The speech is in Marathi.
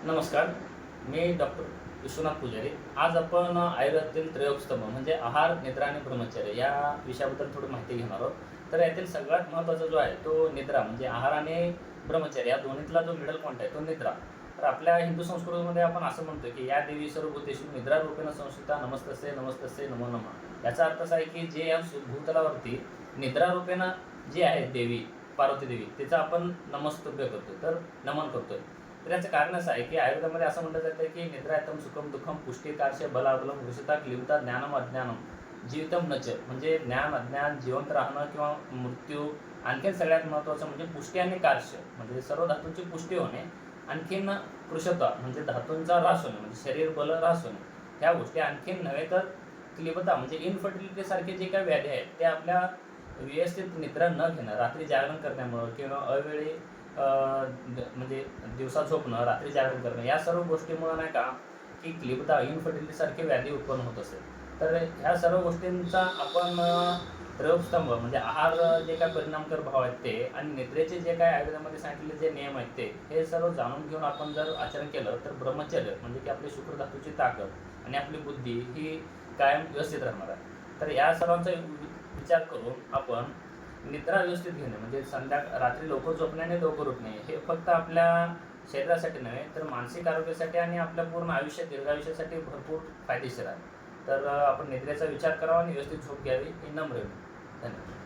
नमस्कार, मी डॉक्टर विश्वनाथ पुजारी. आज आपण आयुर्वेदातील त्रयोस्तंभ म्हणजे आहार, निद्रा आणि ब्रह्मचर्य या विषयाबद्दल थोडी माहिती घेणार आहोत. तर यातील सगळ्यात महत्त्वाचा जो आहे तो निद्रा म्हणजे आहार आणि ब्रह्मचर्य या दोन्हीतला जो मिडल पॉईंट आहे तो निद्रा. तर आपल्या हिंदू संस्कृतीमध्ये आपण असं म्हणतो की या देवी सर्वभूतेषु निद्रा रूपेण संस्थिता नमस्तस्यै नमस्तस्यै नमो नमः. याचा अर्थ असा आहे की जे या भूतलावरती निद्रा रूपेण जी आहे देवी पार्वती देवी तिचा आपण नमस्तुभ्य करतो, तर नमन करतोय. तर याचं कारण असं आहे की आयुर्वेदामध्ये असं म्हटलं जातं की निद्रायतम सुखम दुःखम पुष्टिकारशे बलाबलम वृषता क्लिवता ज्ञानम अज्ञानम जीवितम नच, म्हणजे ज्ञान अज्ञान जिवंत राहणं किंवा मृत्यू. आणखीन सगळ्यात महत्त्वाचं म्हणजे पुष्टी आणि कार्य म्हणजे सर्व धातूंची पुष्टी होणे. आणखीन कृशता म्हणजे धातूंचा ऱ्हास होणे म्हणजे शरीर बल ऱ्हास होणे. ह्या गोष्टी आणखीन नव्हे तर क्लिबता म्हणजे इनफर्टिलिटी सारखे जे काही व्याधी आहेत ते आपल्या व्यवस्थित निद्रा न घेणं, रात्री जागरण करण्यामुळं किंवा अवेळी म्हणजे दिवसा झोपणं, रात्री जागरण करणं या सर्व गोष्टीमुळं नाही का की क्लिबता इनफर्टिलिटीसारखे व्याधी उत्पन्न होत असेल. तर ह्या सर्व गोष्टींचा आपण त्रयोस्तंभ म्हणजे आहार जे काय परिणामकर भाव आहेत ते आणि निद्रेचे जे काय आयुर्वेदामध्ये सांगितलेले जे नियम आहेत ते हे सर्व जाणून घेऊन आपण जर आचरण केलं तर ब्रह्मचर्य म्हणजे की आपली शुक्रधातूची ताकद आणि आपली बुद्धी ही कायम व्यवस्थित राहणार आहे. तर या सर्वांचा विचार करून आपण निद्रा व्यवस्थित घेणे म्हणजे रात्री लवकर झोपणे आणि लवकर उठणे हे फक्त आपल्या शरीरासाठी नव्हे तर मानसिक आरोग्यासाठी आणि आपल्या पूर्ण दीर्घायुष्यासाठी भरपूर फायदेशीर आहे. तर आपण निद्रेचा विचार करावा आणि व्यवस्थित झोप घ्यावी ही नम्र विनंती. धन्यवाद.